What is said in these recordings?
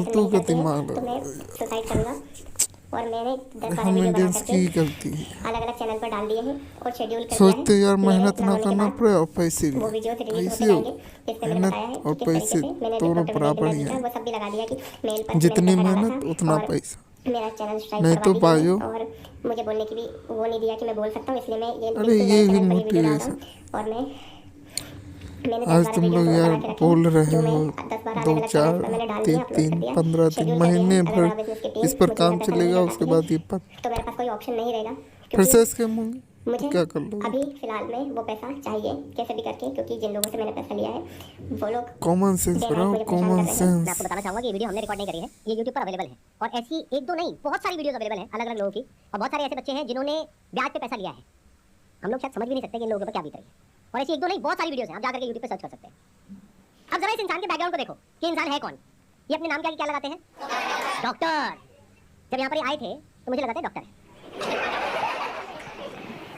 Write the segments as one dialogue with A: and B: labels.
A: ऐसे
B: फालतू
A: नहीं
B: का
A: करते हैं,
B: दिमाग
A: तो मैं सुसाइड करूंगा। और मैंने 10-12
B: हम
A: वीडियो बना
B: इंडियंस की
A: करके
B: गलती है,
A: अलग-अलग चैनल पर डाल दिए हैं और शेड्यूल कर दिया है।
B: सोचते यार
A: मेरे
B: मेहनत
A: ना
B: ना
A: होने के
B: करना
A: बाद
B: पड़े और पैसे भी,
A: वो वीडियो रिलीज होते
B: पैसे हो,
A: जाएंगे। जिसमें मैंने बताया है
B: मेहनत
A: कि
B: और
A: किस तरीके
B: पैसे
A: से मैंने
B: दोनों
A: डॉक्टर
B: बराबर
A: वैकेंसी
B: ही
A: का
B: है।
A: वो सब भी लगा दिया कि मेल पर
B: जितनी
A: मैंने पैसा डाला
B: मेहनत
A: था
B: उतना
A: और
B: पैसा।
A: मेरा चैनल स्ट्राइक
B: नहीं
A: करवा
B: तो
A: दी
B: भाइयों,
A: गई और मुझे बोलने की भी वो नहीं दिया कि मैं बोल सकता हूँ, इसलिए मैं ये
B: अरे
A: बिल्कुल
B: ये
A: नए
B: भी
A: चैनल पर ही वीडियो डाल रहा
B: मोटिवेशन।
A: हूँ। और मैंने
B: आज
A: 10-12
B: तुम
A: वीडियो
B: लोग
A: तो
B: यार
A: बना के रखे
B: बोल
A: हैं,
B: रहे
A: जो
B: हो
A: मैं 10-12
B: 2
A: अलग-अलग चैनल
B: 4
A: पर मैंने डाल
B: 3
A: दिया, अपलोड कर
B: 3
A: दिया,
B: 15 दिन
A: शेड्यूल कर दिया
B: महीने
A: है।
B: भर
A: अगर बिजनेस की टीम
B: इस पर
A: मुझे
B: काम
A: अगर पैसा नहीं
B: चलेगा,
A: देना
B: उसके
A: चाहती
B: बाद ये
A: है तो मेरे पास कोई ऑप्शन नहीं रहेगा,
B: फिर से
A: क्योंकि
B: स्कैम होंगे तो
A: मुझे
B: क्या कर लोगे?
A: अभी फिलहाल में वो पैसा चाहिए कैसे भी करके, क्योंकि जिन लोगों से मैंने पैसा लिया है वो लोग
B: common sense
A: day
B: bro,
A: night मुझे परेशान
B: कॉमन
A: कर रहे हैं।
B: सेंस।
C: मैं आपको बताना चाहूंगा कि ये वीडियो हमने रिकॉर्ड नहीं करी है, ये YouTube पर अवेलेबल है और ऐसी एक दो नहीं बहुत सारी वीडियोस अवेलेबल हैं अलग अलग लोगों की। और बहुत सारे ऐसे बच्चे हैं जिन्होंने ब्याज पे पैसा लिया है, हम लोग शायद समझ भी नहीं सकते कि इन लोगों पर क्या बीत रही है। और ऐसी एक दो नहीं बहुत सारी वीडियोस हैं, आप जाकर के YouTube पे सर्च कर सकते हैं। अब जरा इस इंसान के बैकग्राउंड को देखो कि इंसान है कौन। ये अपने नाम क्या लगाते हैं? डॉक्टर। जब यहाँ पर ये आए थे तो मुझे लगा था डॉक्टर है,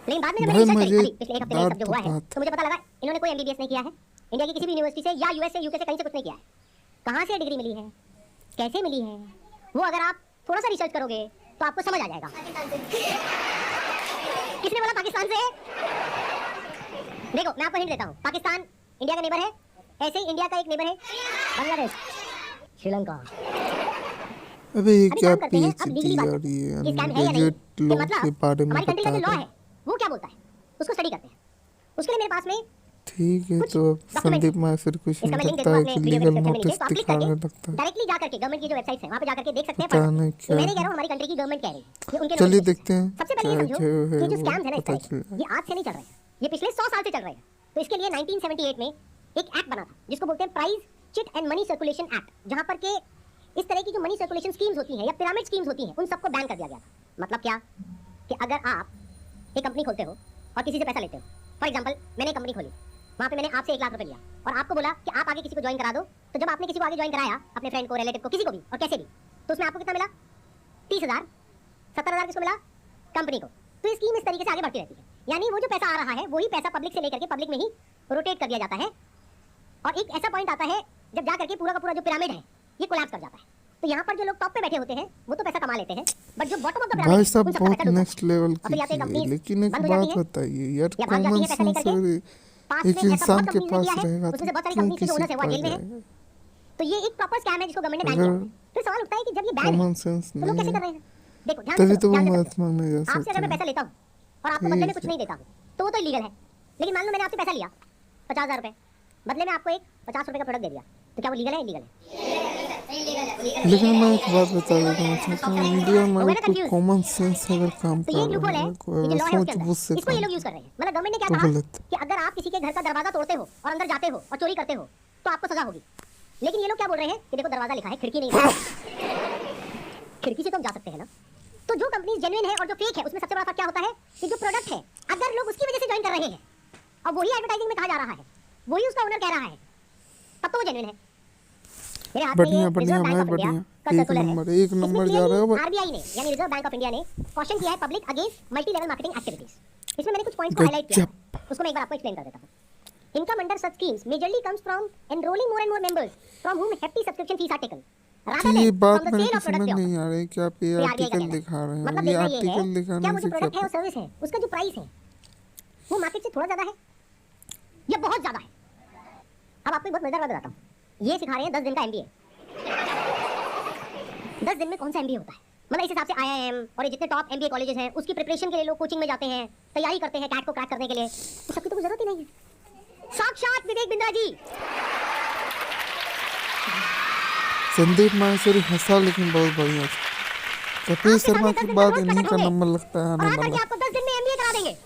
C: लेकिन बाद में जब मैंने
B: भाई
C: रिसर्च करी
B: मुझे
C: अभी पिछले एक हफ्ते में ये सब जो हुआ है
B: बात
C: तो मुझे पता लगा इन्होंने कोई MBBS नहीं किया है इंडिया की किसी भी यूनिवर्सिटी से या यूएस से यूके से कहीं से कुछ नहीं किया है। कहाँ से डिग्री मिली है, कैसे मिली है, वो अगर आप थोड़ा सा रिसर्च करोगे तो आपको समझ आ जाएगा। किसने बोला पाकिस्तान से? देखो मैं आपको हिंट देता हूँ, पाकिस्तान इंडिया का नेबर है, ऐसे ही इंडिया का एक नेबर है बांग्लादेश, श्रीलंका।
B: अबे ये
C: अभी
B: क्या
C: काम करते हैं, अब लीगली
B: PhD
C: बात
B: आ
C: करते
B: रही
C: हैं।
B: है,
C: ये स्कैम है या नहीं,
B: ग्रेजुएट
C: ये
B: लोग
C: मतलब
B: के बारे में
C: हमारी कंट्री का
B: बता
C: जो लॉ
B: रहे
C: है वो क्या बोलता है उसको स्टडी करते हैं। उसके लिए मेरे पास में
B: ठीक है।
C: कुछ
B: तो अब
C: डॉक्यूमेंट
B: संदीप माहेश्वरी कुछ
C: इसका
B: नहीं
C: मैं लिंक दे
B: लगता
C: दूंगा
B: है
C: अपने
B: कि
C: वीडियो
B: लीगल
C: में डिस्क्रिप्शन में नीचे,
B: नोटिस
C: तो आप क्लिक
B: दिखाने
C: करके
B: लगता है।
C: डायरेक्टली जा करके गवर्नमेंट की जो वेबसाइट है वहां पे जा करके देख सकते हैं।
B: पता
C: पढ़
B: नहीं
C: सकते हैं।
B: क्या
C: ये मैं नहीं कह रहा हूं, हमारी कंट्री की गवर्नमेंट कह रही है, ये उनके
B: चलिए
C: notice
B: देखते हैं
C: सबसे पहले ये
B: क्या
C: समझो
B: जो है
C: कि जो
B: वो
C: स्कैम्स है ना
B: पता
C: इस तरह
B: चलेगा।
C: के, ये आज से नहीं चल रहे हैं, ये पिछले 100 साल से चल रहे हैं। तो इसके लिए 1978 में एक एक्ट बना था जिसको बोलते हैं prize chit and money circulation act, जहां पर के इस तरह की जो मनी सर्कुलेशन स्कीम्स होती हैं या पिरामिड स्कीम्स होती हैं उन सबको बैन कर दिया गया था। मतलब क्या कि अगर आप एक कंपनी खोलते हो और किसी से पैसा लेते हो, फॉर एग्जांपल मैंने एक कंपनी खोली, वहां पे मैंने आपसे 1 लाख रुपए लिया और आपको बोला कि आप आगे किसी को ज्वाइन करा दो, तो जब आपने किसी को आगे ज्वाइन कराया, अपने फ्रेंड को, रिलेटिव को, किसी को भी और कैसे भी, तो उसमें आपको कितना मिला? 30,000। 70,000 किसको मिला? कंपनी को। तो ये स्कीम इस तरीके से आगे बढ़ती रहती है, यानी वो जो पैसा आ रहा है वही पैसा पब्लिक से लेकर के पब्लिक में ही रोटेट कर दिया जाता है और एक ऐसा पॉइंट आता है जब जा करके पूरा का पूरा जो पिरामिड है ये कोलैप्स कर जाता है। तो यहाँ पर जो लोग टॉप पे बैठे होते हैं वो तो पैसा कमा लेते हैं, बट जो बॉटम ऑफ द पिरामिड
B: भाई साहब
C: उन सबका
B: बहुत
C: पैसा डूबता है।
B: नेक्स्ट लेवल
C: और फिर या तो
B: की
C: ये
B: है,
C: कंपनीज
B: लेकिन एक
C: बंद हो
B: बात
C: जाती हैं
B: बताइए यार,
C: या भाग जाती
B: कॉमन
C: हैं पैसा
B: सेंस
C: लेकर
B: अगर
C: के। पास
B: एक
C: में ऐसा
B: इंसान
C: बहुत
B: के
C: कंपनीज ने
B: पास
C: किया है,
B: रहेगा तो
C: उसमें से बहुत सारी
B: क्यों
C: कंपनीज के जो
B: किसी
C: ओनर्स है वो
B: के
C: जेल में
B: पास
C: है।
B: जाएगा?
C: तो ये एक प्रॉपर स्कैम है जिसको गवर्नमेंट ने बैन
B: अगर
C: किया। फिर सवाल उठता है कि जब ये बैन है
B: कॉमन सेंस
C: तो लोग कैसे
B: नहीं
C: कर
B: है
C: रहे हैं? देखो ध्यान
B: तभी
C: से
B: तो वो
C: ध्यान से
B: मत मांगने जा
C: आपसे अगर मैं
B: सकते
C: पैसा लेता हूँ और आपको
B: ठीक
C: बदले में कुछ
B: है।
C: नहीं देता हूँ तो वो तो इलीगल है, लेकिन मान लो मैंने आपसे पैसा लिया 50,000 रुपए, बदले में आपको एक 50 रुपए का प्रोडक्ट दे दिया, तो क्या वो लीगल है? इलीगल है।
B: लेकिन मैं एक बात बता देता हूँ, चाहता हूँ इंडिया में
C: हो गए
B: अगर
C: ना
B: कोई
C: confused?
B: कॉमन सेंस अगर काम
C: तो ये
B: कर
C: लूपहोल
B: रहा
C: है,
B: है,
C: ये
B: कोई
C: जो
B: अगर
C: लॉ है उसके
B: सोच
C: अंदर,
B: बुझ से
C: इसको ये
B: काम
C: लोग यूज कर रहे हैं। मतलब गवर्नमेंट ने क्या
B: तो
C: कहा
B: गलत।
C: कि अगर आप किसी के घर का दरवाजा तोड़ते हो और अंदर जाते हो और चोरी करते हो तो आपको सजा होगी। लेकिन ये लोग क्या बोल रहे हैं कि देखो दरवाजा लिखा है, खिड़की नहीं लिखा है। खिड़की से तो हम जा सकते हैं ना। तो जो कंपनी जेन्युइन है और जो फेक है उसमें सबसे बड़ा फर्क क्या होता है कि जो प्रोडक्ट है अगर लोग उसकी वजह से ज्वाइन कर रहे हैं और वही एडवर्टाइजिंग में कहा जा रहा है, वही उसका ओनर कह रहा है, तब तो वो जेन्युइन है। मेरे हाथ में
B: बढ़िया
C: ये
B: बढ़िया
C: रिजर्व बैंक
B: भाई
C: ऑफ इंडिया
B: बढ़िया,
C: का
B: एक
C: सर्कुलर है।
B: नंबर एक
C: इसमें
B: नंबर जा रहा है भाई।
C: आरबीआई ने यानी रिजर्व बैंक ऑफ इंडिया ने कॉशन किया है public against multi level marketing activities. इसमें मैंने कुछ पॉइंट्स को हाईलाइट किया है, उसको मैं एक बार आपको एक्सप्लेन कर देता हूं। Income under such schemes majorly comes from enrolling more and more members from whom hefty subscription fees are taken rather
B: कि
C: than
B: ये बात
C: from the
B: मेरे
C: sale
B: को
C: of products
B: समझ
C: they offer।
B: नहीं आ रही कि आप ये
C: तो RBI का
B: आर्टिकल
C: कहना है।
B: दिखा रहे
C: मतलब
B: हैं, ये
C: देखना ये
B: आर्टिकल
C: है क्या
B: दिखाने
C: वो जो
B: से क्या
C: प्रोडक्ट है और
B: पता?
C: सर्विस है उसका जो प्राइस है वो मार्केट से थोड़ा ज्यादा है या बहुत ज्यादा है। अब आपको एक बहुत मजेदार बात बताता हूँ। ये सिखा रहे हैं 10 दिन का MBA। 10 दिन में कौन सा MBA होता है? मतलब इस हिसाब से IIM और ये जितने टॉप MBA कॉलेजेस हैं उसकी प्रिपरेशन के लिए लोग कोचिंग में जाते हैं, तैयारी करते हैं कैट को क्रैक करने के लिए, तो सबकी तो कोई जरूरत ही नहीं है। साक्षात विवेक बिंद्रा जी।
B: संदीप माहेश्वरी हंसा लेकिन बहुत बढ़िया था। कपिल
C: आपके
B: शर्मा
C: सामने 10
B: के
C: दिन
B: बाद
C: रोज
B: इन्हीं
C: प्रकट
B: का
C: होंगे
B: नंबर लगता है
C: और
B: आने
C: आकर के
B: वाला।
C: आपको 10 दिन में MBA करा देंगे।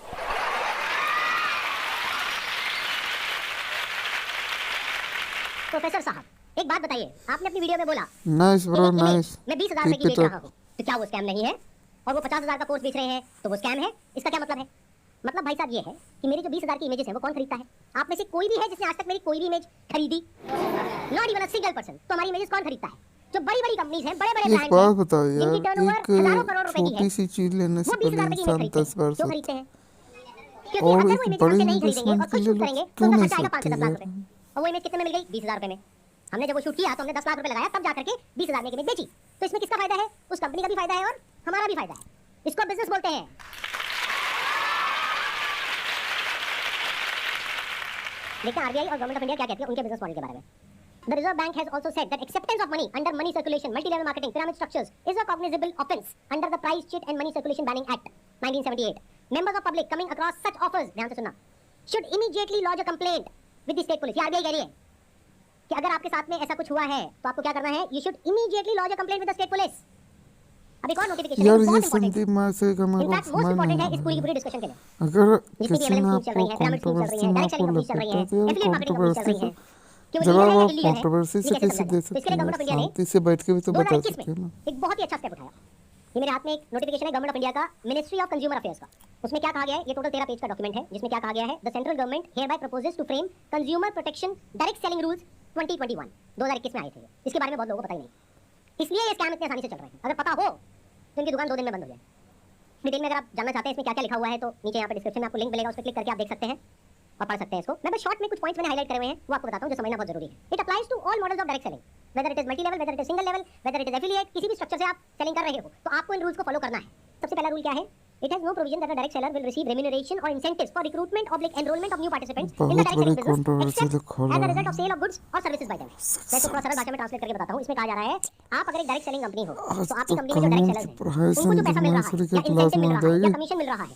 C: प्रोफेसर साहब एक बात बताइए, आपने अपनी वीडियो में बोला
B: नाइस
C: कि
B: ब्रो
C: एक इमेज
B: नाइस,
C: मैं 20,000 रुपए की
B: कीप
C: बेच
B: इट
C: रहा
B: अप।
C: हूँ, तो क्या वो स्कैम नहीं है? और वो 50,000 का कोर्स बेच रहे हैं तो वो स्कैम है? इसका क्या मतलब है? मतलब भाई साहब ये है कि मेरी जो 20,000 की इमेजेस हैं वो कौन खरीदता है? आप में से कोई भी है जिसने आज तक मेरी कोई भी इमेज खरीदी? Not even a single person. तो हमारी इमेजेस कौन खरीदता है? जो बड़ी-बड़ी कंपनीज हैं, बड़े-बड़े
B: एक
C: ब्रांड्स
B: बात
C: हैं,
B: बताओ
C: जिनकी
B: यार,
C: टर्नओवर
B: एक
C: हजारों करोड़ रुपए की है,
B: छोटी सी चीज लेने से
C: वो 20,000
B: पहले
C: रुपए की इमेज
B: इंसान
C: खरीदते
B: 10
C: हैं।
B: बार
C: क्यों
B: सोचता
C: खरीदते हैं? क्योंकि
B: और
C: अगर
B: एक
C: वो इमेज
B: बड़े
C: हमसे नहीं खरीदेंगे और
B: इन्वेस्टमेंट के
C: खुद
B: लिए
C: शूट
B: लोग
C: करेंगे तो
B: क्यों
C: उनका
B: नहीं
C: खर्चा आएगा
B: सोचते
C: 5 से 10 लाख
B: यार?
C: रुपए। और वो इमेज कितने में मिल गई? 20,000 रुपए में। हमने जब वो शूट किया तो हमने 10 लाख रुपए लगाया, तब जाकर के 20,000 में बेची। तो इसमें किसका फायदा है? उस कंपनी का भी फायदा है और हमारा भी फायदा है। इसको बिजनेस बोलते हैं। देखते हैं आरबीआई और गवर्नमेंट ऑफ इंडिया क्या कहती है उनके बिजनेस मॉडल के बारे में। The Reserve Bank has also said that acceptance of money under money circulation, multi-level marketing, pyramid structures is a cognizable offence under the Price Cheat and Money Circulation Banning Act 1978. Members of public coming across such offers, ध्यान से सुनना, should immediately lodge a complaint with the state police। ये RBI कह रही है कि अगर आपके साथ में ऐसा कुछ हुआ है तो आपको क्या करना है? You should immediately lodge a complaint with the state police। अब एक और नोटिफिकेशन
B: यार
C: है,
B: ये
C: बहुत इंपॉर्टेंट
B: संदीप माहेश्वरी का मेरे को
C: इनफैक्ट मोस्ट
B: समझ
C: इंपॉर्टेंट है
B: नहीं
C: इस पूरी की पूरी डिस्कशन के लिए।
B: अगर
C: जिसमें
B: किसी ने
C: चल
B: आपको
C: रही है, पिरामिड स्कीम चल रही है, डायरेक्ट सेलिंग
B: कंट्रोवर्सी में
C: कंपनी चल
B: आपको
C: रही है,
B: लगता है
C: एफिलिएट मार्केटिंग कंपनी चल रही है कि वो
B: जवाब
C: लीगल है
B: आप
C: या इलीगल है,
B: कंट्रोवर्सी से
C: ये कैसे
B: कैसे
C: समझाएं?
B: दे
C: तो
B: सकते
C: इसके लिए गवर्नमेंट ऑफ इंडिया
B: हैं?
C: ने
B: शांति से बैठ के भी तो बता
C: 2021
B: सकते हैं ना।
C: में एक बहुत ही अच्छा स्टेप उठाया। ये मेरे हाथ में एक नोटिफिकेशन है गवर्नमेंट ऑफ इंडिया का, मिनिस्ट्री ऑफ कंज्यूमर अफेयर्स का। उसमें क्या कहा गया है? ये टोटल 13 पेज का डॉक्यूमेंट है, जिसमें क्या कहा गया है? The central government hereby proposes to frame consumer protection direct selling rules 2021 2021 में आए थे। इसके बारे में बहुत लोगों को पता ही नहीं, इसलिए ये स्कैम इतने आसानी से चल रहे हैं। अगर पता हो तो इनकी दुकान 2 दिन में बंद हो जाए। डिटेल में अगर आप जानना चाहते हैं इसमें क्या क्या लिखा हुआ है तो नीचे यहाँ पे डिस्क्रिप्शन में आपको लिंक मिलेगा, उस पर क्लिक करके आप देख सकते हैं और पढ़ सकते हैं इसको। मैं बस शॉर्ट में कुछ पॉइंट्स मैंने हाईलाइट करे हुए हैं वो आपको बताता हूँ जो समझना बहुत जरूरी है। It applies to all models of direct selling, whether it is multi level, whether it is single level, whether it is affiliate, किसी भी स्ट्रक्चर से आप सेलिंग कर रहे हो तो आपको इन रूल्स को फॉलो करना है। सबसे पहला रूल क्या है? It has no provision that a direct seller will receive remuneration or incentives for recruitment or enrollment of new participants in the
B: बहुत
C: direct
B: बड़ी
C: selling business
B: कंट्रोवर्सी
C: except
B: लिखा
C: as a
B: हुआ
C: result
B: है।
C: of sale of goods or services by them। मैं इसको थोड़ा सरल भाषा में ट्रांसलेट करके बताता हूँ। इसमें कहा जा रहा है आप अगर एक डायरेक्ट सेलिंग कंपनी हो
B: आज
C: तो आपकी
B: तो
C: कंपनी में जो डायरेक्ट
B: कानून
C: सेलर्स
B: की
C: हैं
B: पढ़ाई
C: उनको जो पैसा
B: संदीप
C: मिल रहा
B: माहेश्वरी
C: है
B: के
C: या
B: क्लास
C: इंसेंटिव
B: में
C: मिल
B: हो
C: रहा है या
B: जाएगी।
C: कमीशन मिल रहा है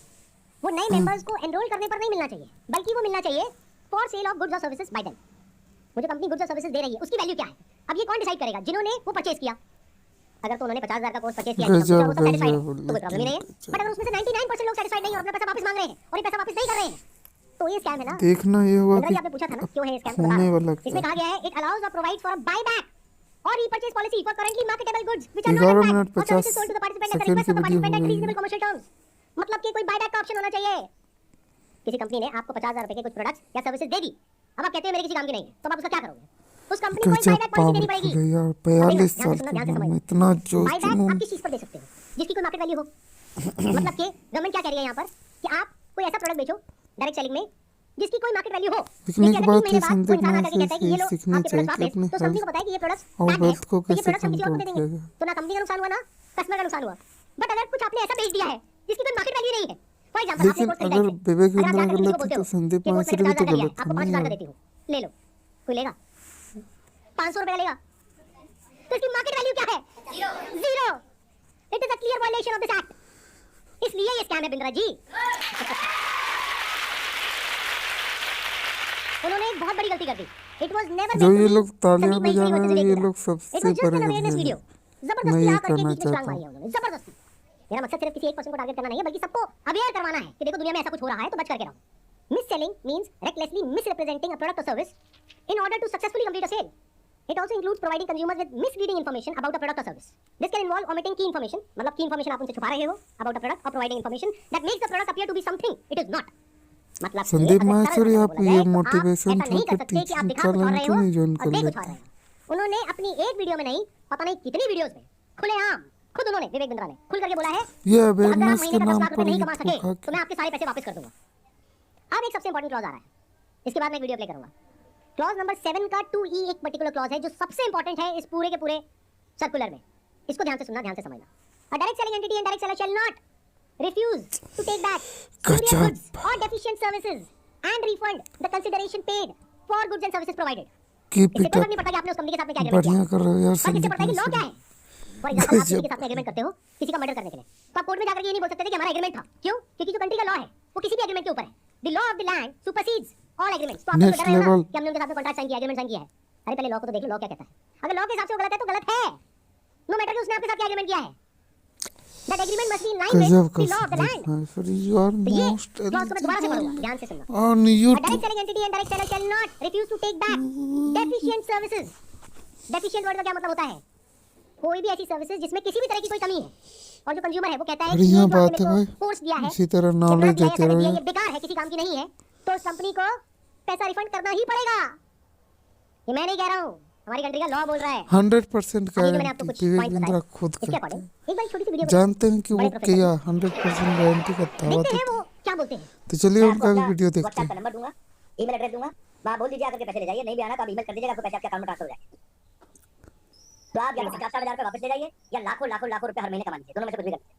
C: वो नए मेंबर्स को एनरोल करने पर नहीं मिलना चाहिए, बल्कि वो मिलना चाहिए फॉर सेल ऑफ गुड्स और सर्विसेज बाय देम। वो जो कंपनी गुड्स और सर्विसेज दे रही है उसकी वैल्यू क्या है? अब ये कौन डिसाइड करेगा? जिन्होंने वो परचेज किया। अगर तो उन्होंने 50,000 का कोर्स परचेज किया है
B: गजब
C: वो सब satisfied है,
B: गजब
C: तो कोई प्रॉब्लम ही नहीं है। बट अगर उसमें से 99% लोग सेटिस्फाइड नहीं और अपना पैसा वापस मांग रहे हैं और ये पैसा वापस नहीं कर रहे हैं तो ये स्कैम है ना।
B: देखना ये हुआ
C: इंद्रा जी
B: कि
C: आपने पूछा था ना क्यों है ये स्कैम?
B: होने वाला
C: इसमें कहा गया है इट अलाउज और प्रोवाइड्स फॉर अ बायबैक और repurchase policy for currently marketable goods which are
B: 11
C: not
B: minute 50
C: sold to the participant at the
B: second
C: request
B: की
C: of the
B: video
C: participant at
B: हो
C: रीजनेबल
B: गई।
C: Commercial terms. मतलब कि कोई buyback का option होना चाहिए। किसी कंपनी ने आपको 50,000 रुपए के कुछ प्रोडक्ट्स या सर्विसेज दे दी, अब आप कहते हैं मेरे किसी काम की नहीं है, तो आप उसका क्या करोगे? उस कंपनी को एक
B: गजब
C: बायबैक पॉलिसी देनी
B: पावरफुल
C: पड़ेगी।
B: है यार, 42
C: ध्यान
B: साल
C: से सुनना,
B: की
C: ध्यान से
B: उम्र में
C: समझना।
B: इतना जोश
C: बायबैक
B: जुनून।
C: आप किस चीज पर दे सकते हो? जिसकी कोई मार्केट वैल्यू हो। मतलब कि गवर्नमेंट क्या कह रही है यहाँ पर कि आप कोई ऐसा प्रोडक्ट बेचो डायरेक्ट सेलिंग में जिसकी कोई मार्केट वैल्यू हो।
B: सीखने की
C: अगर
B: बात
C: 3
B: है
C: महीने बाद कोई
B: संदीप
C: इंसान आकर के कहता है कि ये लो
B: माहेश्वरी सीखनी
C: आपके
B: चाहिए
C: प्रोडक्ट
B: कि
C: वापस,
B: अपने
C: तो कंपनी को
B: हेल्थ
C: पता है कि ये प्रोडक्ट
B: और
C: टैग है,
B: वेल्थ को
C: तो ये
B: कैसे
C: प्रोडक्ट हम किसी और को दे
B: कंट्रोल
C: देंगे।
B: किया जाए।
C: तो ना कंपनी का नुकसान हुआ ना कस्टमर का नुकसान हुआ। बट अगर कुछ आपने ऐसा बेच दिया है जिसकी कोई मार्केट वैल्यू नहीं है, फॉर एग्जांपल आपने
B: लेकिन
C: कोर्स खरीदा
B: अगर
C: है,
B: विवेक
C: अगर आप
B: इंदिरा
C: जाकर किसी को
B: गलत
C: बोलते
B: है
C: हो
B: तो संदीप
C: कि कोर्स
B: माहेश्वरी
C: मैंने
B: भी तो
C: 50,000 का लिया है,
B: गलत
C: आपको
B: है
C: 5,000 का
B: ना।
C: देती हूँ, ले लो। कोई लेगा? 500 रुपए का लेगा? तो इसकी मार्केट वैल्यू क्या है? Zero. It is a clear violation of this act. इसलिए ये स्कैम है बिंद्रा जी। उन्होंने एक बहुत बड़ी गलती कर दी। इट वाज नेवर
B: जो ये लोग तालियां बजा रहे हैं ये लोग सबसे बड़े
C: अवेयरनेस वीडियो
B: हैं।
C: जबरदस्ती
B: मैं ये
C: आकर के
B: करना
C: बीच में छलांग
B: चाहता
C: मारी
B: हूँ।
C: है उन्होंने, जबरदस्ती। मेरा मकसद सिर्फ किसी एक पर्सन को टारगेट करना नहीं है बल्कि सबको अवेयर करवाना है कि देखो दुनिया में ऐसा कुछ हो रहा है तो बच करके रहो। Miss selling means recklessly misrepresenting a product or service in order to successfully complete a sale. It also includes providing consumers with misleading information about a product or service. This can involve omitting key information, मतलब key information आप उनसे छुपा रहे हो about a product or providing information that makes the product appear to be something it is not. मतलब
B: संदीप माहेश्वरी आप ये motivation छोड़ के
C: टीचिंग
B: टीचिंग चैनल क्यों नहीं ज्वाइन कर लेते?
C: उन्होंने अपनी एक वीडियो में नहीं पता नहीं कितनी वीडियोस में खुलेआम खुद उन्होंने विवेक बिंद्रा ने खुल करके बोला है
B: ये
C: कि अगर आप
B: अवेयरनेस
C: महीने
B: के
C: का 10
B: नाम
C: लाख रुपए
B: पर
C: नहीं
B: ही
C: कमा सके
B: धोखा
C: तो मैं आपके सारे पैसे वापस कर दूंगा। अब एक सबसे इंपॉर्टेंट क्लॉज आ रहा है, इसके बाद मैं एक वीडियो प्ले करूंगा। क्लॉज नंबर 7 का 2E एक पर्टिकुलर क्लॉज है जो सबसे इंपॉर्टेंट है इस पूरे के पूरे सर्कुलर में। इसको ध्यान से सुनना, ध्यान से समझना। अ direct selling entity and direct seller shall not refuse to take back superior
B: गजब।
C: goods or deficient services and refund the consideration paid for goods and services provided।
B: Keep
C: इससे
B: इट
C: कोई
B: अप,
C: फर्क नहीं पड़ता कि आपने उस कंपनी के साथ में क्या एग्रीमेंट किया
B: बढ़िया कर रहे हो यार
C: पर इससे
B: संदीप
C: पड़ता है कि लॉ क्या
B: माहेश्वरी।
C: है। फॉर एग्जांपल आप किसी
B: गजब।
C: के साथ में एग्रीमेंट करते हो किसी का मर्डर करने के लिए, तो आप कोर्ट में जाकर ये नहीं बोल सकते थे कि हमारा एग्रीमेंट था। क्यों? क्योंकि जो कंट्री का लॉ है वो किसी भी एग्रीमेंट के ऊपर है। The law of the land supersedes all agreements. तो आप
B: Next
C: डर रहे हो ना
B: level।
C: कि हमने उनके साथ में कॉन्ट्रैक्ट साइन किया, एग्रीमेंट साइन किया है। अरे पहले लॉ को तो देख लो, लॉ क्या कहता है। अगर लॉ के हिसाब से वो गलत है तो गलत है, नो मैटर कि उसने आपके साथ क्या एग्रीमेंट किया है। That agreement must be in line
B: गजब
C: विद
B: का
C: the law of the
B: Sandeep
C: land.
B: Maheshwari, you are
C: तो ये
B: मोस्ट
C: क्लॉज को मैं दोबारा से पढ़ूंगा, ध्यान से सुनना।
B: On
C: A
B: YouTube.
C: direct selling entity and direct seller shall not refuse to take back deficient services। Deficient word का क्या मतलब होता है? कोई भी ऐसी सर्विसेज जिसमें किसी भी तरह की कोई कमी है और जो कंज्यूमर है वो कहता है कि
B: बढ़िया
C: ये जो आपने
B: बात है
C: मेरे
B: भाई।
C: को कोर्स दिया है,
B: इसी तरह
C: ये
B: नॉलेज
C: product दिया है,
B: देते
C: service
B: रहो
C: दिया है,
B: यार।
C: ये बेकार है, किसी काम की नहीं है, तो उस कंपनी को पैसा रिफंड करना ही पड़ेगा। ये मैं नहीं कह रहा हूँ, हमारी कंट्री का लॉ बोल रहा है।
B: 100%
C: अभी जो मैंने आपको
B: गारंटी
C: कुछ
B: विवेक
C: पॉइंट
B: बिंद्रा
C: बताए
B: खुद
C: इसके
B: करते
C: अकॉर्डिंग
B: हैं।
C: एक बार छोटी सी वीडियो
B: जानते हैं कि
C: बड़े
B: वो
C: प्रोफेसर
B: किया 100% गारंटी का दावा
C: देखते हैं
B: देते
C: वो क्या बोलते हैं।
B: तो चलिए
D: मैं
B: उनका
D: आपको
B: भी
D: अपना
B: वीडियो देखते
D: व्हाट्सएप
B: हैं।
D: का नंबर दूंगा, ईमेल एड्रेस दूंगा, वहाँ बोल दीजिए आकर के पैसे ले जाइए। नहीं भी आना तो आप ईमेल कर दीजिएगा, आपको पैसे आपके अकाउंट में ट्रांसफर हो जाएंगे।
C: तो आप या 50,000 रुपए वापस ले जाइए या लाखों लाखों लाखों रुपए हर महीने कमा लीजिए, दोनों में से कुछ भी कर लीजिए।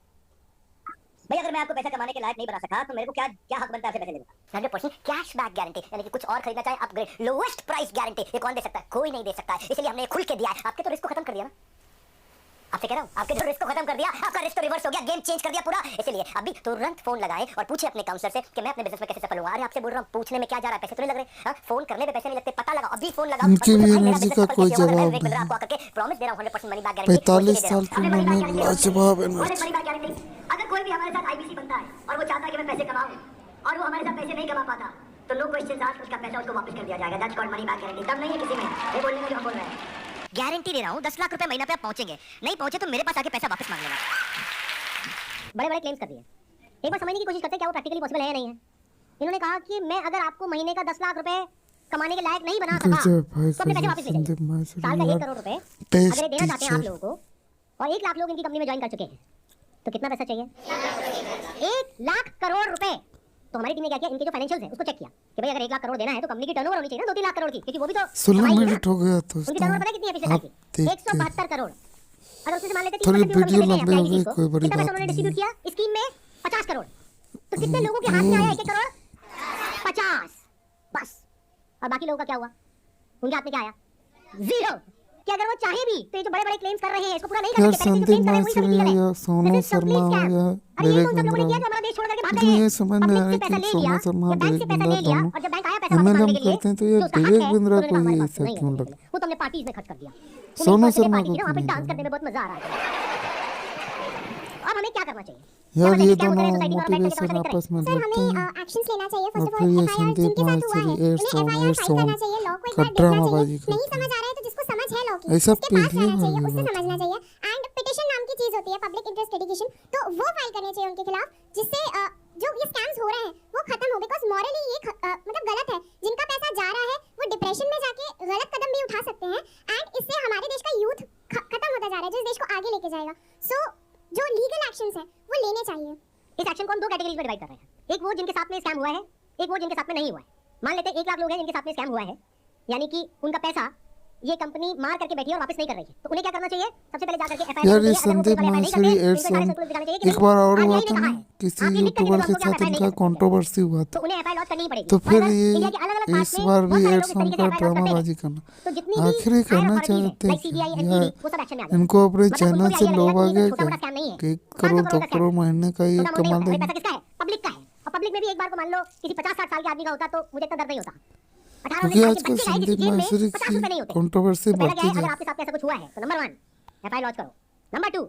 C: भाई अगर मैं आपको पैसा कमाने के लायक नहीं बना सका तो मेरे को क्या क्या हक बनता है आपसे पैसे लेने का? 100% कैश बैक गारंटी, यानी कि कुछ और खरीदना चाहे अपग्रेड, लोएस्ट प्राइस गारंटी। ये कौन दे सकता है? कोई नहीं दे सकता है, इसलिए हमने खुल के दिया है। आपके तो रिस्क को खत्म कर दिया ना, आपसे कह रहा हूँ, आपके जो रिस्क को खत्म कर दिया, आपका रिस्क तो रिवर्स हो गया, गेम चेंज कर दिया पूरा। इसलिए अभी तुरंत फोन लगाएं और पूछे अपने काउंसलर से कि मैं अपने बिजनेस में कैसे सफल हुआ। अरे आपसे बोल रहा हूँ, पूछने में क्या जा रहा है, पैसे तो नहीं लग रहे। हाँ, फोन करने में पैसे नहीं लगते, पता लगाओ, अभी फोन लगाओ।
B: उनकी भी एनर्जी का कोई जवाब नहीं।
C: आपको आकर के प्रॉमिस दे रहा हूँ 100% मनी बैक गारंटी।
B: 45 साल की उम्र में लाजवाब एनर्जी।
C: अगर कोई भी हमारे साथ आईबीसी बनता है और वो चाहता है कि मैं पैसे कमाऊं और वो हमारे साथ पैसे नहीं कमा पाता, तो नो क्वेश्चन आस्क्ड उसका पैसा उसको वापस कर दिया जाएगा। That's called money back guarantee. तब नहीं है किसी में, ये बोलने में जो हम बोल रहे हैं। गारंटी दे रहा हूँ, 10 लाख रुपए महीना पे आप पहुंचेंगे, नहीं पहुंचे तो मेरे पास आके पैसा वापस मांग लेना। बड़े बड़े क्लेम्स कर दिए, एक बार समझने की कोशिश करते हैं क्या वो प्रैक्टिकली पॉसिबल है या नहीं है। इन्होंने कहा कि मैं अगर आपको महीने का 10 लाख रुपए कमाने के लायक नहीं बना सका तो अपने पैसे वापस ले जाइए। साल का 1 करोड़ रुपए अगर देना चाहते हैं आप लोगों को, और 1 लाख लोग इनकी कंपनी में ज्वाइन कर चुके हैं, तो कितना पैसा चाहिए? 1 लाख करोड़ रुपए। तो हमारी टीम ने क्या किया, इनके जो फाइनेंशियल्स है उसको चेक किया कि भाई अगर 1 लाख करोड़ देना है तो कंपनी की टर्नओवर होनी चाहिए ना 2-3 लाख करोड़ की, क्योंकि वो भी तो
B: 16 मिनट हो गया तो
C: उनकी टर्नओवर पता है कितनी है पिछले साल की? 172 करोड़। अगर उसमें से मान लेते हैं
B: थोड़ी
C: 30%
B: वीडियो लंबी हो गई, कोई बड़ी
C: कितना पैसा
B: बात
C: उन्होंने
B: नहीं
C: डिस्ट्रीब्यूट किया स्कीम में? 50 करोड़। तो कितने लोगों के हाथ में आया 1 करोड़? 50 बस। और बाकी लोगों का क्या हुआ? उनके हाथ में क्या आया? 0। कि अगर वो चाहे भी तो ये जो बड़े बड़े क्लेम्स कर रहे हैं इसको पूरा नहीं कर
B: यार
C: सकते। पहले जो
B: संदीप
C: claims कर रहे हैं वही सब
B: मासरी
C: illegal है।
B: या Sonu
C: This is
B: Sharma
C: complete
B: हो
C: scam।
B: या
C: अरे ये
B: विवेक
C: कौन सा लोगों ने किया
B: बिंद्रा,
C: जो हमारा देश छोड़ करके भाग
B: मुझे
C: गए हैं?
B: ये समझ नहीं आ
C: पब्लिक
B: रहा
C: से
B: कि
C: पैसा ले लिया,
B: सोनू शर्मा
C: या बैंक
B: विवेक
C: से पैसा
B: बिंद्रा
C: ले लिया,
B: दोनों
C: और जब बैंक आया पैसा वापस
B: MLM
C: मांगने के लिए
B: करते हैं तो ये
C: जो उसका हक
B: विवेक
C: है,
B: बिंद्रा
C: उन्होंने
B: को
C: हमारे
B: ही
C: पास
B: ऐसा
C: नहीं
B: क्यों
C: है।
B: लगा?
C: वो तो हमने पार्टीज में खर्च कर दिया।
B: सोनू
C: वो
B: शर्मा
C: पार्टी
B: को
C: थी ना, वहाँ पे
B: क्यों
C: डांस
B: नहीं
C: करने में बहुत मजा आ रहा था। अब हमें क्या करना चाहिए?
B: यार ये
C: क्या
B: दोनों
C: होता है सोसाइटी का और बैंक
B: मोटिवेशन
C: का
B: आपस में
A: सर
B: लड़ते
A: हमें
B: हैं
A: एक्शंस लेना चाहिए।
B: और
A: फर्स्ट ऑफ
B: फिर
A: ऑल
B: ये
A: एफआईआर
B: संदीप
A: जिनके साथ हुआ है
B: मासरी
A: उन्हें एफआईआर फाइल करना चाहिए। लॉ को एक बार देखना
B: ड्रामाबाजी
A: चाहिए। नहीं
B: करते
A: समझ
B: हैं।
A: आ रहा है तो जिसको समझ है लॉ की
B: ऐसा
A: उसके पास
B: पहले
A: रहना चाहिए,
B: वाली
A: उससे
B: बात
A: समझना
B: है।
A: चाहिए। एंड पिटीशन नाम की चीज होती है, पब्लिक इंटरेस्ट लिटिगेशन, तो वो फाइल करनी चाहिए उनके खिलाफ, जिससे जो ये स्कैम्स हो रहे हैं वो खत्म हो। बिकॉज मॉरली ये मतलब गलत है। जिनका पैसा जा रहा है वो डिप्रेशन में जाके गलत कदम भी उठा सकते हैं, एंड इससे हमारे देश का यूथ खत्म होता जा रहा है जो इस देश को आगे लेके जाएगा। सो जो लीगल एक्शंस है वो लेने चाहिए।
C: इस एक्शन को हम 2 कैटेगरीज में डिवाइड कर रहे हैं। एक वो जिनके साथ में स्कैम हुआ है, एक वो जिनके साथ में नहीं हुआ है। मान लेते हैं 1 लाख लोग हैं जिनके साथ में स्कैम हुआ है, यानी कि उनका पैसा ये कंपनी मार करके बैठी है और वापस नहीं कर रही है, तो उन्हें क्या करना चाहिए? सबसे पहले जाकर के एफआईआर
B: यार ये संदीप मासरी एक बार और हुआ था ना, किसी यूट्यूबर के साथ इनका कंट्रोवर्सी हुआ था,
C: तो उन्हें एफआईआर लॉन्च करनी ही पड़ेगी।
B: तो फिर
C: और
B: ये
C: इंडिया के अलग-अलग पार्ट्स
B: इस
C: में
B: बार
C: बहुत
B: भी
C: सारे
B: एड्स
C: लोग इस तरीके से
B: का
C: FIR लॉन्च करते
B: ड्रामाबाजी
C: हैं।
B: करना
C: तो जितनी भी
B: आखिर ही करना
C: higher authorities
B: चाहते
C: हैं,
B: हैं
C: like CBI,
B: क्या?
C: SEBI, वो सब एक्शन में आ जाएंगे।
B: इनको अपने
C: मतलब
B: चैनल
C: उनको
B: से
C: भी
B: लोग
C: आइडिया
B: आ
C: लगा
B: गए
C: कि छोटा
B: क्या
C: बड़ा स्कैम नहीं है।
B: कि 1
C: 500
B: करोड़ 2
C: करोड़ का
B: करोड़ महीने का ये
C: छोटा
B: कमा
C: मोटा,
B: लेंगे।
C: पैसा किसका है? पब्लिक का है। और पब्लिक में भी एक बार को मान लो किसी 50-60 साल के आदमी का होता तो मुझे इतना दर्द नहीं होता। 18
B: क्योंकि
C: साल के
B: आजकल
C: बच्चे का है
B: संदीप
C: जिसकी जेब में
B: मासरी
C: 50 रुपए नहीं
B: की
C: होते।
B: कंट्रोवर्सी
C: तो पहला क्या
B: बढ़ती
C: है, अगर
B: जा
C: आपके साथ ऐसा कुछ हुआ है तो नंबर 1 एफआईआर लॉन्च करो। नंबर 2,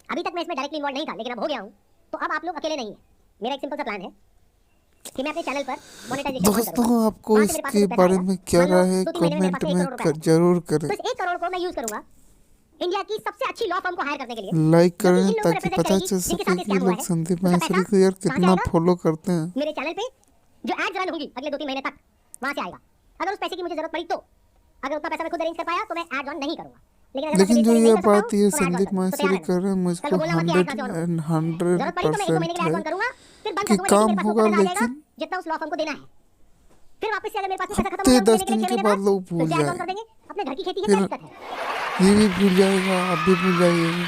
C: अभी तक मैं इसमें डायरेक्टली इन्वॉल्व नहीं था लेकिन अब हो गया हूं, तो अब आप लोग अकेले नहीं हैं। मेरा एक सिंपल सा प्लान है कि मैं अपने चैनल पर मोनेटाइजेशन ऑन
B: दोस्तों
C: करूंगा।
B: आपको
C: वहाँ से मेरे पास
B: इसके
C: कुछ पैसा
B: बारे
C: आएगा।
B: में क्या
C: मान लो
B: राय है
C: 2-3 महीने में मेरे
B: कमेंट
C: पास 1
B: में
C: करोड़ रुपए
B: जरूर करें,
C: तो इस 1 करोड़ को मैं यूज करूंगा इंडिया की सबसे अच्छी लॉ फर्म को हायर करने के लिए।
B: लाइक
C: जो कि
B: करें
C: इन लोगों को
B: ताकि
C: represent
B: पता
C: करेगी,
B: चल
C: जिनके
B: सके
C: साथ
B: कि
C: स्कैम हुआ
B: लोग
C: है।
B: संदीप
C: उसका
B: मासरी
C: पैसा
B: को यार
C: कहाँ से
B: कितना
C: आएगा?
B: फॉलो करते हैं।
C: मेरे चैनल पे जो एड्स रन होगी अगले 2-3 महीने तक वहां से आएगा। अगर उस पैसे की मुझे जरूरत पड़ी तो, अगर उतना पैसा मैं खुद अरेंज कर पाया तो मैं एड ऑन नहीं करूंगा।
B: लेकिन जो ये बात ये संदीप
C: तो
B: मासरी कर रहे हैं मुझको 100% है कि काम होगा, लेकिन
C: जितना उस लॉ फर्म को देना है, फिर वापस से अगर मेरे पास पैसा खत्म
B: हफ्ते
C: हो गया
B: 10 दिन के बाद लोग भूल
C: जाए
B: जाए,
C: कर देंगे। अपने घर की खेती है,
B: फिर
C: क्या दिक्कत है?
B: ये भी भूल जाएगा, आप भी भूल जाइएगा,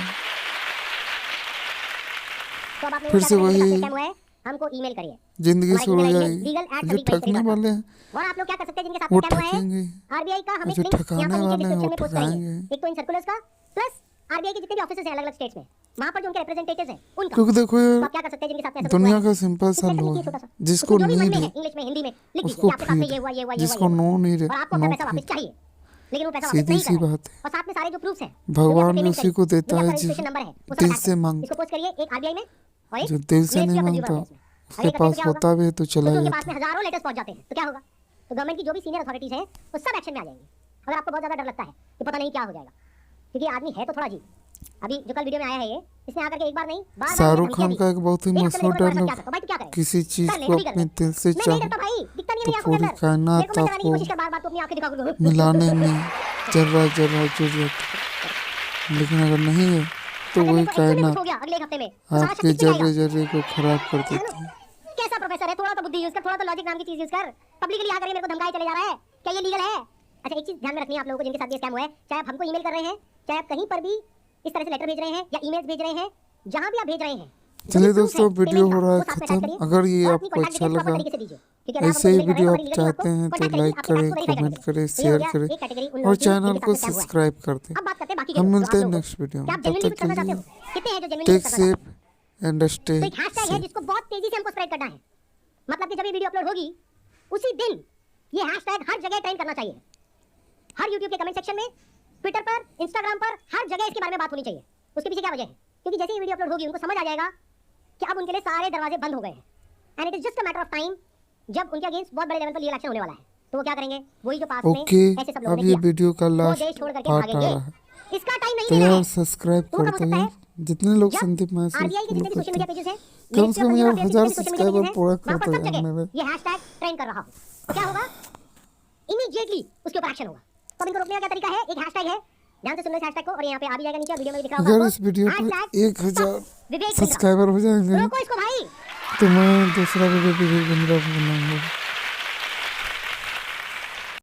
C: तो अब आप लोगों
B: फिर
C: को
B: से
C: क्या करना है?
B: वही
C: स्कैम हुआ है, हमको ईमेल करिए।
B: जिंदगी
C: हमारा
B: शुरू हो
C: email
B: जाएगी।
C: legal at
B: जो
C: सभी
B: ठगने
C: तरीके
B: वाले हैं
C: और आप लोग क्या कर सकते हैं जिनके साथ
B: वो
C: में स्कैम हुआ है?
B: ठगेंगे,
C: आरबीआई का हम
B: और जो
C: एक लिंक
B: ठगाने
C: यहाँ पर नीचे
B: वाले हैं
C: डिस्क्रिप्शन
B: वो
C: में पोस्ट करेंगे।
B: ठगाएंगे।
C: एक तो इन सर्कुलर्स का प्लस आरबीआई के जितने भी ऑफिसर्स हैं अलग-अलग स्टेट्स में, वहां पर जो उनके रिप्रेजेंटेटिव्स हैं उनका।
B: क्योंकि देखो
C: तो
B: यार
C: आप क्या कर सकते हैं जिनके साथ में ऐसा कुछ हुआ
B: दुनिया
C: है?
B: का सिंपल सा
C: उसमें
B: लॉ
C: लिखिए
B: है,
C: छोटा सा।
B: जिसको
C: उसमें जो भी मन
B: नीड
C: में
B: है
C: है इंग्लिश में, हिंदी में लिख दीजिए
B: उसको
C: कि आपके साथ में
B: फीड,
C: ये हुआ, ये हुआ, ये
B: जिसको
C: हुआ।
B: नो नीड
C: और
B: है
C: आपको अपना
B: नो
C: पैसा वापस
B: फीड।
C: चाहिए, लेकिन वो पैसा वापस
B: सीधी
C: नहीं
B: सी
C: कर रहा है।
B: बात है,
C: और साथ में सारे जो प्रूफ्स हैं
B: भगवान उसी को देता है जो
C: नंबर है वो सब
B: दिल
C: attach
B: से
C: करें।
B: मांग,
C: इसको पोस्ट करिए एक आरबीआई में और एक
B: जो दिल से
C: Ministry
B: नहीं
C: of Consumer
B: मांगता
C: Affairs में।
B: उसके
C: अरे
B: पास
C: क्या होगा?
B: होता भी है तो चला
C: क्योंकि उनके
B: जाता
C: पास में हजारों लेटर्स पहुंच जाते हैं तो क्या होगा? तो गवर्नमेंट की जो भी सीनियर अथॉरिटीज हैं वो सब एक्शन में आ जाएंगी। अगर आपको बहुत ज्यादा डर लगता है कि पता नहीं क्या हो जाएगा, क्योंकि आदमी है तो थोड़ा अजीब। अभी जो कल वीडियो में आया है ये, इसने आकर के एक बार नहीं बार-बार
B: शाहरुख खान का एक बहुत ही मशहूर डायलॉग,
C: भाई तू क्या करे?
B: किसी चीज
C: कर ले,
B: को
C: नहीं कर
B: अपने
C: ले।
B: दिल से
C: मैं नहीं
B: चाहो
C: करता भाई, दिखता नहीं है
B: तो
C: मेरी आंखों के
B: पूरी
C: अंदर।
B: कायनात
C: मेरे को मैं
B: आपको
C: कोशिश कर बार-बार तू अपनी आंखें दिखा कर
B: मिलाने में जर्रा जर्रा जुड़ जाती, लेकिन अगर नहीं है तो वही कायनात
C: हो गया अगले एक हफ्ते में तो सारा
B: आपके
C: शक्ति
B: जर्रे जर्रे को खराब कर देती है।
C: कैसा प्रोफेसर है? थोड़ा तो बुद्धि यूज कर, थोड़ा तो लॉजिक नाम की चीज यूज कर। पब्लिकली आकर के मेरे को धमकाए चले जा रहा है, क्या ये लीगल है? अच्छा एक चीज ध्यान में रखनी है आप लोगों को जिनके साथ ये स्कैम हुआ है, चाहे आप हमको ईमेल कर रहे हैं, चाहे आप कहीं पर भी इस तरह से लेटर भेज रहे हैं या ईमेल्स भेज रहे हैं, जहां भी आप भेज रहे हैं,
B: चलिए दोस्तों, वीडियो हो रहा है खत्म। अगर ये आपको अच्छा लगा, ऐसे ही वीडियो आप चाहते हैं तो लाइक करें, कमेंट करें, शेयर करें और चैनल को सब्सक्राइब कर दें।
C: अब बात करते हैं बाकी
B: हम
C: के
B: मिलते हैं
C: लोगों
B: नेक्स्ट वीडियो में,
C: आप
B: तब
C: genuinely
B: तक
C: कुछ करना
B: के
C: चाहते
B: लिए
C: हो? कितने हैं जो genuinely
B: टेक
C: कुछ करना चाहते
B: सेफ एंड स्टे
C: हो? तो एक हैशटैग है जिसको बहुत तेजी से हमको स्प्रेड करना है। मतलब कि जब ये वीडियो अपलोड होगी उसी दिन ये हैशटैग हर जगह ट्रेंड करना चाहिए, हर यूट्यूब के कमेंट सेक्शन में, ट्विटर पर, इंस्टाग्राम पर, हर जगह इसके बारे में बात होनी चाहिए। उसके पीछे क्या वजह है? क्योंकि जैसे ही वीडियो अपलोड होगी उनको समझ आ जाएगा कि अब उनके लिए सारे दरवाजे बंद हो गए हैं and it is just a matter of time जब उनके अगेंस्ट बहुत बड़े लेवल पर लीगल एक्शन होने वाला है। तो वो क्या करेंगे? वही जो पास में
B: ओके।
C: ऐसे सब लोगों
B: अब
C: ने
B: ये
C: किया,
B: वीडियो का
C: वो
B: लास्ट
C: देश छोड़ करके
B: पार्ट आ
C: भागेंगे।
B: रहा है,
C: इसका टाइम नहीं
B: तो
C: लेना
B: यार
C: है।
B: सब्सक्राइब
C: तुम
B: कर
C: कब
B: दो
C: हो सकता
B: यार,
C: है
B: जितने लोग
C: जब
B: संदीप मैसेज
C: आरबीआई के
B: फॉलो
C: जितने भी सोशल
B: करते
C: मीडिया
B: हैं,
C: पेजेस हैं,
B: कम से कम यार 1000
C: सोशल मीडिया
B: सब्सक्राइबर
C: पेजेस
B: पूरा
C: हैं, वहाँ
B: कर
C: पर
B: दो
C: सब
B: यार
C: जगह
B: मेरे।
C: ये हैशटैग ट्रेंड कर रहा हो, तो क्या होगा? इमीडिएटली उसके ऊपर एक्शन होगा। तो अब इनको रोकने का क्या तरीका है? एक हैशटैग है, ध्यान से सुन लो इस हैशटैग को, और यहाँ पे आ भी जाएगा नीचे वीडियो में दिख रहा होगा
B: अगर
C: आपको।
B: इस वीडियो पर
C: हैशटैग
B: 1000
C: विवेक बिंद्रा।
B: सब्सक्राइबर हो जाएंगे
C: रोको इसको भाई।
B: तो मैं दूसरा वीडियो भी बनाऊंगा।